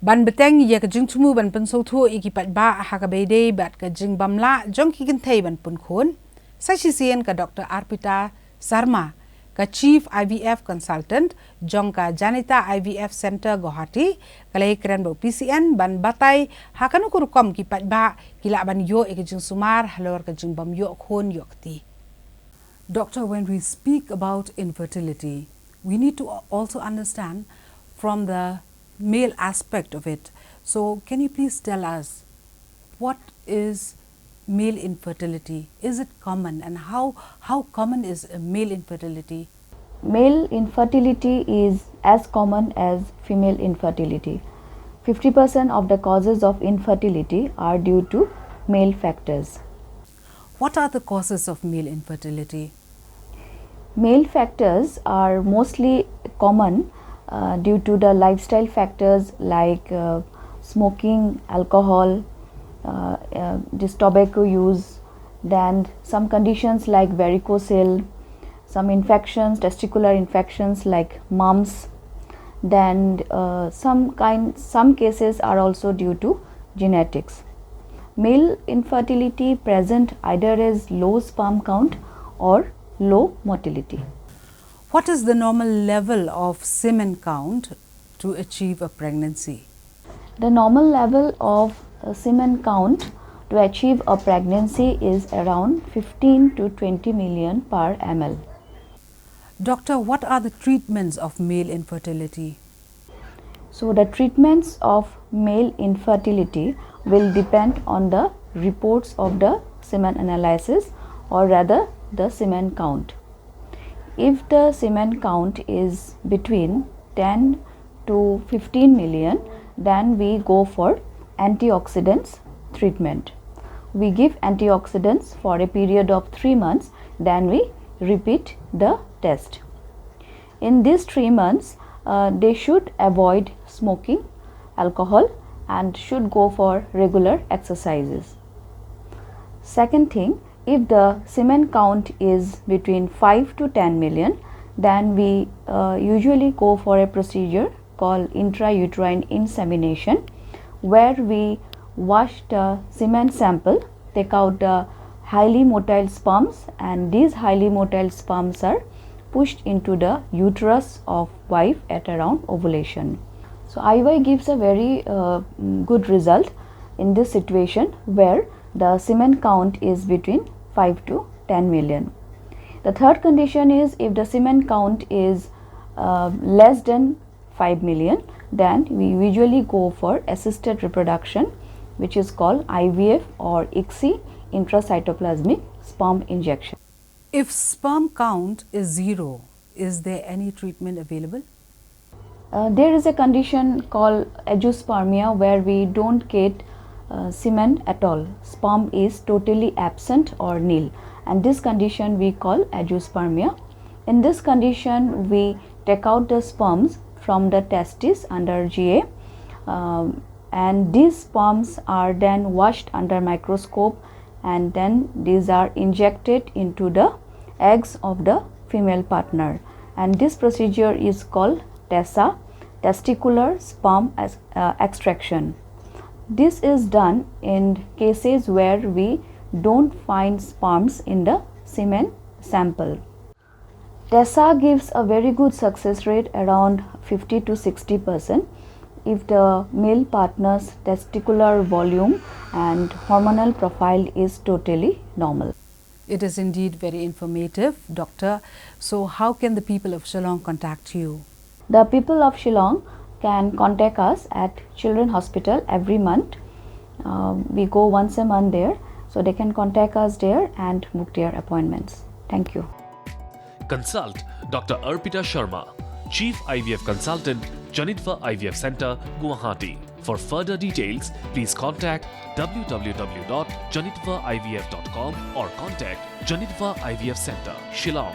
ban beteng ye ka jing thumu ban pen so thu ikipat ba ha ka be de bat ka jing bamla jong ki kin thei ban pun khun sa chi sien ka Dr Arpita Sharma ka Chief IVF Consultant jong ka Janita IVF Center Guwahati kalai kren bo PCN ban batai ha kanu rukom ki pat ba kila ban yo e ka jing Sumar halor ka jing bam yo khun yo ti. Doctor, when we speak about infertility, we need to also understand from the male aspect of it. So can you please tell us what is male infertility? Is it common, and how common is male infertility? Male infertility is as common as female infertility. 50% of the causes of infertility are due to male factors. What are the causes of male infertility? Male factors are mostly common due to the lifestyle factors like smoking, alcohol, this tobacco use, then some conditions like varicocele, some infections, testicular infections like mumps, then some cases are also due to genetics. Male infertility present either as low sperm count or low motility. What is the normal level of semen count to achieve a pregnancy? The normal level of semen count to achieve a pregnancy is around 15 to 20 million per ml. Doctor, what are the treatments of male infertility? So the treatments of male infertility will depend on the reports of the semen analysis, or rather the semen count. If the semen count is between 10 to 15 million, then we go for antioxidants treatment. We give antioxidants for a period of 3 months, then we repeat the test. In these 3 months, they should avoid smoking, alcohol, and should go for regular exercises. Second thing, if the semen count is between 5 to 10 million, then we usually go for a procedure called intrauterine insemination, where we wash the semen sample, take out the highly motile sperms, and these highly motile sperms are pushed into the uterus of wife at around ovulation. So IUI gives a very good result in this situation where the semen count is between 5 to 10 million. The third condition is if the semen count is less than 5 million, then we usually go for assisted reproduction, which is called IVF or ICSI, intracytoplasmic sperm injection. If sperm count is 0, is there any treatment available? There is a condition called azoospermia where we don't get semen at all. Sperm is totally absent or nil, and this condition we call azoospermia. In this condition, we take out the sperms from the testis under GA, and these sperms are then washed under microscope, and then these are injected into the eggs of the female partner, and this procedure is called TESA, testicular sperm extraction. This is done in cases where we don't find sperms in the semen sample. TESA gives a very good success rate around 50 to 60% if the male partner's testicular volume and hormonal profile is totally normal. It is indeed very informative, Doctor. So how can the people of Shillong contact you? The people of Shillong can contact us at Children Hospital every month. We go once a month there, so they can contact us there and book their appointments. Thank you. Consult Dr. Arpita Sharma, Chief IVF Consultant, Janita IVF Center, Guwahati. For further details, please contact www.janitvaivf.com or contact Janita IVF Center, Shillong.